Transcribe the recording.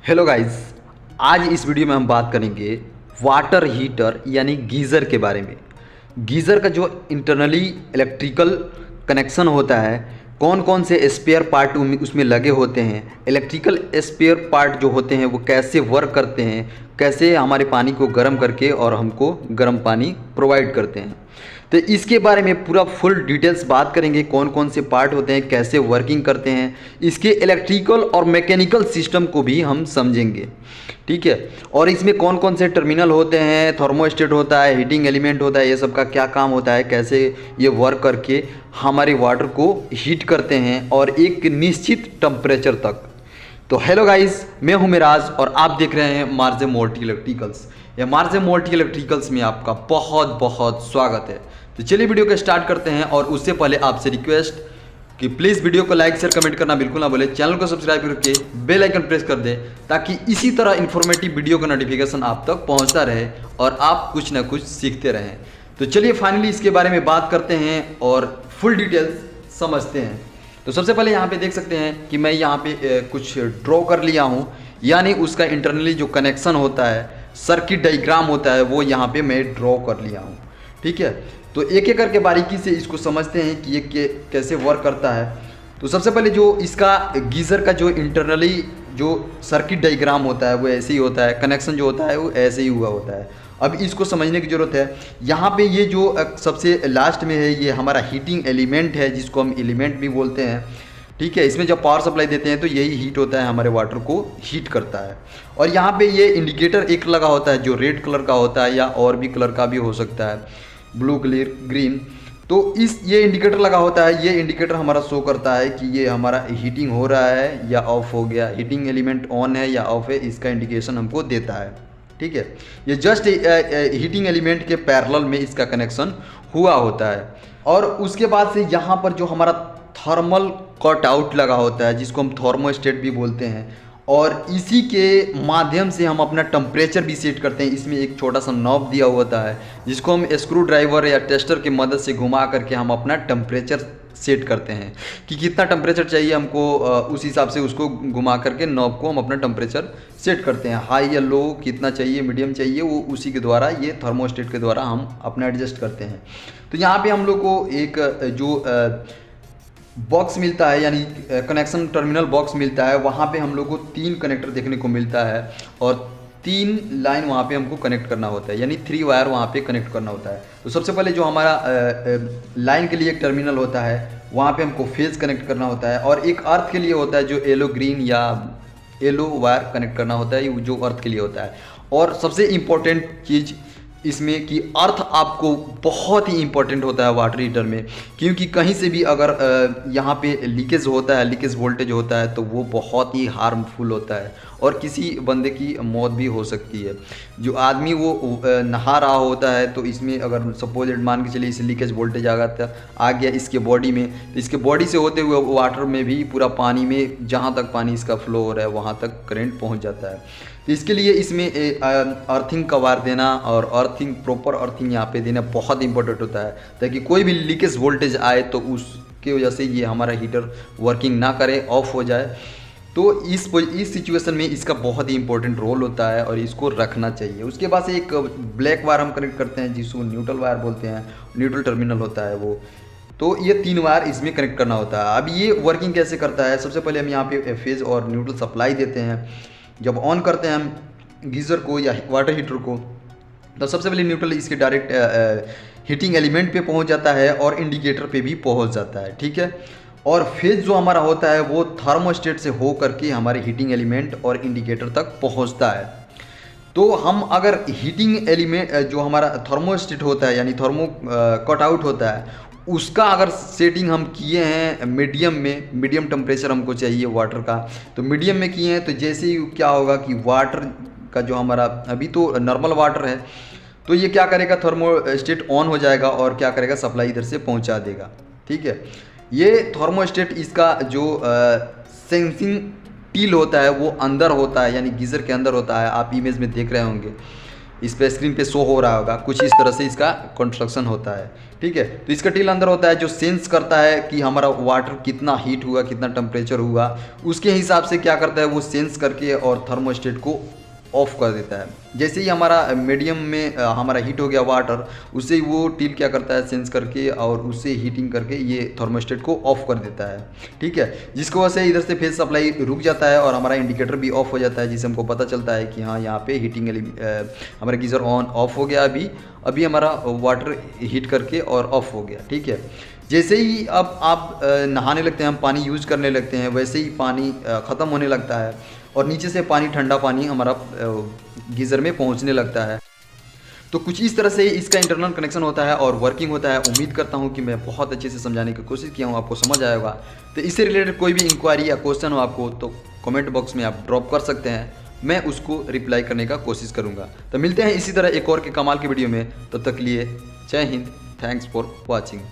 Hello guys, आज इस video में हम बात करेंगे वाटर हीटर यानी गीज़र के बारे में। गीज़र का जो इंटरनली इलेक्ट्रिकल कनेक्शन होता है, कौन कौन से स्पेयर पार्ट उसमें लगे होते हैं, इलेक्ट्रिकल स्पेयर पार्ट जो होते हैं वो कैसे वर्क करते हैं, कैसे हमारे पानी को गर्म करके और हमको गर्म पानी प्रोवाइड करते हैं। तो इसके बारे में पूरा फुल डिटेल्स बात करेंगे, कौन कौन से पार्ट होते हैं, कैसे वर्किंग करते हैं, इसके इलेक्ट्रिकल और मैकेनिकल सिस्टम को भी हम समझेंगे। ठीक है, और इसमें कौन कौन से टर्मिनल होते हैं, थर्मोस्टेट होता है, हीटिंग एलिमेंट होता है, ये सब का क्या काम होता है, कैसे ये वर्क करके हमारे वाटर को हीट करते हैं और एक निश्चित टेम्परेचर तक। तो हेलो गाइस, मैं हूं मिराज और आप देख रहे हैं मार्जे मोल्टी इलेक्ट्रिकल्स। या मार्जे मोल्टी इलेक्ट्रिकल्स में आपका बहुत बहुत स्वागत है। तो चलिए वीडियो को स्टार्ट करते हैं, और उससे पहले आपसे रिक्वेस्ट कि प्लीज़ वीडियो को लाइक शेयर कमेंट करना बिल्कुल ना भूलें, चैनल को सब्सक्राइब करके बेल आइकन प्रेस कर दें ताकि इसी तरह इन्फॉर्मेटिव वीडियो का नोटिफिकेशन आप तक पहुंचता रहे और आप कुछ ना कुछ सीखते रहें। तो चलिए फाइनली इसके बारे में बात करते हैं और फुल डिटेल्स समझते हैं। तो सबसे पहले यहाँ पे देख सकते हैं कि मैं यहाँ पे कुछ ड्रॉ कर लिया हूँ, यानी उसका इंटरनली जो कनेक्शन होता है, सर्किट डायग्राम होता है, वो यहाँ पे मैं ड्रॉ कर लिया हूँ। ठीक है, तो एक एक करके बारीकी से इसको समझते हैं कि ये कैसे वर्क करता है। तो सबसे पहले जो इसका गीज़र का जो इंटरनली जो सर्किट डायग्राम होता है वो ऐसे ही होता है, कनेक्शन जो होता है वो ऐसे ही हुआ होता है। अब इसको समझने की ज़रूरत है। यहाँ पे ये जो सबसे लास्ट में है, ये हमारा हीटिंग एलिमेंट है, जिसको हम एलिमेंट भी बोलते हैं। ठीक है, इसमें जब पावर सप्लाई देते हैं तो यही हीट होता है, हमारे वाटर को हीट करता है। और यहाँ पे ये इंडिकेटर एक लगा होता है जो रेड कलर का होता है, या और भी कलर का भी हो सकता है, ब्लू, क्लियर, ग्रीन। तो ये इंडिकेटर लगा होता है। ये इंडिकेटर हमारा शो करता है कि ये हमारा हीटिंग हो रहा है या ऑफ हो गया, हीटिंग एलिमेंट ऑन है या ऑफ है, इसका इंडिकेशन हमको देता है। ठीक है, ये जस्ट हीटिंग एलिमेंट के पैरेलल में इसका कनेक्शन हुआ होता है। और उसके बाद से यहाँ पर जो हमारा थर्मल कट आउट लगा होता है, जिसको हम थर्मोस्टेट भी बोलते हैं, और इसी के माध्यम से हम अपना टेम्परेचर भी सेट करते हैं। इसमें एक छोटा सा नॉब दिया होता है, जिसको हम स्क्रू ड्राइवर या टेस्टर की मदद से घुमा करके हम अपना टेम्परेचर सेट करते हैं कि कितना टेम्परेचर चाहिए हमको। उस हिसाब से उसको घुमा करके नॉब को हम अपना टेम्परेचर सेट करते हैं, हाई या लो, कितना चाहिए, मीडियम चाहिए, वो उसी के द्वारा, ये थर्मोस्टेट के द्वारा हम अपना एडजस्ट करते हैं। तो यहाँ पे हम लोग को एक जो बॉक्स मिलता है, यानी कनेक्शन टर्मिनल बॉक्स मिलता है, वहाँ पे हम लोग को 3 कनेक्टर देखने को मिलता है और 3 लाइन वहाँ पे हमको कनेक्ट करना होता है, यानी 3 वायर वहाँ पे कनेक्ट करना होता है। तो सबसे पहले जो हमारा लाइन के लिए एक टर्मिनल होता है, वहाँ पे हमको फेज कनेक्ट करना होता है, और एक अर्थ के लिए होता है जो येलो ग्रीन या येलो वायर कनेक्ट करना होता है, जो अर्थ के लिए होता है। और सबसे इम्पोर्टेंट चीज़ इसमें कि अर्थ आपको बहुत ही इंपॉर्टेंट होता है वाटर हीटर में, क्योंकि कहीं से भी अगर यहाँ पे लीकेज होता है, लीकेज वोल्टेज होता है, तो वो बहुत ही हार्मफुल होता है और किसी बंदे की मौत भी हो सकती है। जो आदमी वो नहा रहा होता है, तो इसमें अगर सपोज मान के चलिए इसे लीकेज वोल्टेज आ गया इसके बॉडी में, तो इसके बॉडी से होते हुए वाटर में भी पूरा पानी में, जहाँ तक पानी इसका फ्लो हो रहा है वहाँ तक करंट पहुँच जाता है। तो इसके लिए इसमें अर्थिंग का वायर देना और अर्थिंग, प्रॉपर अर्थिंग यहाँ पे देना बहुत इंपॉर्टेंट होता है, ताकि कोई भी लीकेज वोल्टेज आए तो उसकी वजह से ये हमारा हीटर वर्किंग ना करे, ऑफ हो जाए। तो इस सिचुएशन में इसका बहुत ही इंपॉर्टेंट रोल होता है और इसको रखना चाहिए। उसके बाद से एक ब्लैक वायर हम कनेक्ट करते हैं, जिसको न्यूट्रल वायर बोलते हैं, न्यूट्रल टर्मिनल होता है वो। तो ये 3 वायर इसमें कनेक्ट करना होता है। अब ये वर्किंग कैसे करता है, सबसे पहले हम यहाँ पे फेज और न्यूट्रल सप्लाई देते हैं। जब ऑन करते हैं हम गीज़र को या वाटर हीटर को, तो सबसे पहले न्यूट्रल इसके डायरेक्ट हीटिंग एलिमेंट पे पहुंच जाता है और इंडिकेटर पे भी पहुंच जाता है। ठीक है, और फेज जो हमारा होता है वो थर्मोस्टेट से हो करके हमारे हीटिंग एलिमेंट और इंडिकेटर तक पहुंचता है। तो हम अगर हीटिंग एलिमेंट जो हमारा थर्मोस्टेट होता है, यानी थर्मो कट आउट होता है, उसका अगर सेटिंग हम किए हैं मीडियम में, मीडियम टेम्परेचर हमको चाहिए वाटर का, तो मीडियम में किए हैं, तो जैसे ही क्या होगा कि वाटर का जो हमारा अभी तो नॉर्मल वाटर है, तो ये क्या करेगा, थर्मोस्टेट ऑन हो जाएगा और क्या करेगा, सप्लाई इधर से पहुंचा देगा। ठीक है, ये थर्मोस्टेट इसका जो सेंसिंग टील होता है वो अंदर होता है, यानी गीज़र के अंदर होता है, आप इमेज में देख रहे होंगे। इस पे स्क्रीन पे शो हो रहा होगा, कुछ इस तरह से इसका कंस्ट्रक्शन होता है। ठीक है, तो इसका टिल अंदर होता है जो सेंस करता है कि हमारा वाटर कितना हीट हुआ, कितना टेम्परेचर हुआ, उसके हिसाब से क्या करता है वो सेंस करके और थर्मोस्टेट को ऑफ कर देता है। जैसे ही हमारा मीडियम में हमारा हीट हो गया वाटर, उससे वो टिल क्या करता है सेंस करके और उससे हीटिंग करके ये थर्मोस्टेट को ऑफ कर देता है। ठीक है, जिसकी वजह से इधर से फेस सप्लाई रुक जाता है और हमारा इंडिकेटर भी ऑफ हो जाता है, जिससे हमको पता चलता है कि हाँ यहाँ पे हीटिंग हमारा गीज़र ऑन ऑफ हो गया। अभी हमारा वाटर हीट करके और ऑफ हो गया। ठीक है, जैसे ही अब आप नहाने लगते हैं, हम पानी यूज़ करने लगते हैं, वैसे ही पानी ख़त्म होने लगता है और नीचे से पानी, ठंडा पानी हमारा गीज़र में पहुंचने लगता है। तो कुछ इस तरह से इसका इंटरनल कनेक्शन होता है और वर्किंग होता है। उम्मीद करता हूं कि मैं बहुत अच्छे से समझाने की कोशिश किया हूं, आपको समझ आएगा। तो इससे रिलेटेड कोई भी इंक्वायरी या क्वेश्चन हो आपको तो कमेंट बॉक्स में आप ड्रॉप कर सकते हैं, मैं उसको रिप्लाई करने का कोशिश करूँगा। तो मिलते हैं इसी तरह एक और के कमाल की वीडियो में, तब तक के लिए जय हिंद, थैंक्स फॉर वॉचिंग।